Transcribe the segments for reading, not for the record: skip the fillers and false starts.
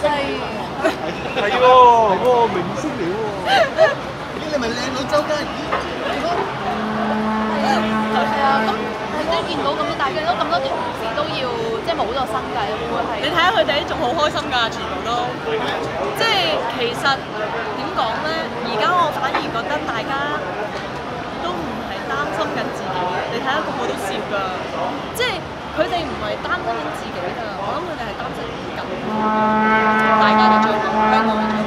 係喎，明星嚟喎。咦，你咪靚女周嘉怡？係啊，咁即係見到咁多，但係見到咁多同事都要即係冇咗生計，會唔會係？你睇下佢哋仲好開心㗎，全部都。即係其實點講咧？而家我反而覺得大家都唔係擔心緊自己，你睇下個個都笑㗎。即係佢哋唔係擔心緊自己㗎，我諗佢哋係擔心緊大家嘅將來，香港嘅將來。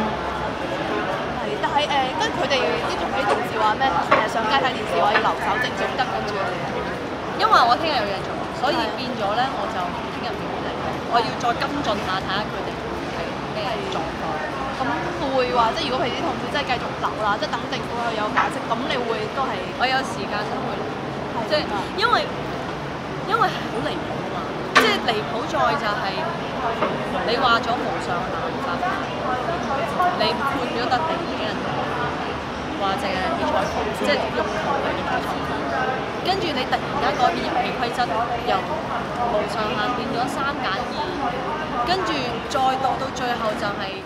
係，但係跟佢哋啲同啲同事話咩？上街睇電視話要留守正總得，跟住佢哋。因為我聽日有嘢做，所以變咗咧，我就聽日唔會嚟。我要再跟進下，睇下佢哋係咩狀況。咁會話即係如果佢哋啲同事真係繼續留啦，即係等政府去有解釋，咁你會都係我有時間都會嚟，即係因為係好離譜啊嘛！即係離譜在就係你話咗無上限法，你判咗笪地俾人，話淨係起菜鋪，即係用途嚟起菜鋪，跟住你突然間改變遊戲規則，由無上限變咗3+2，跟住再到最後就係。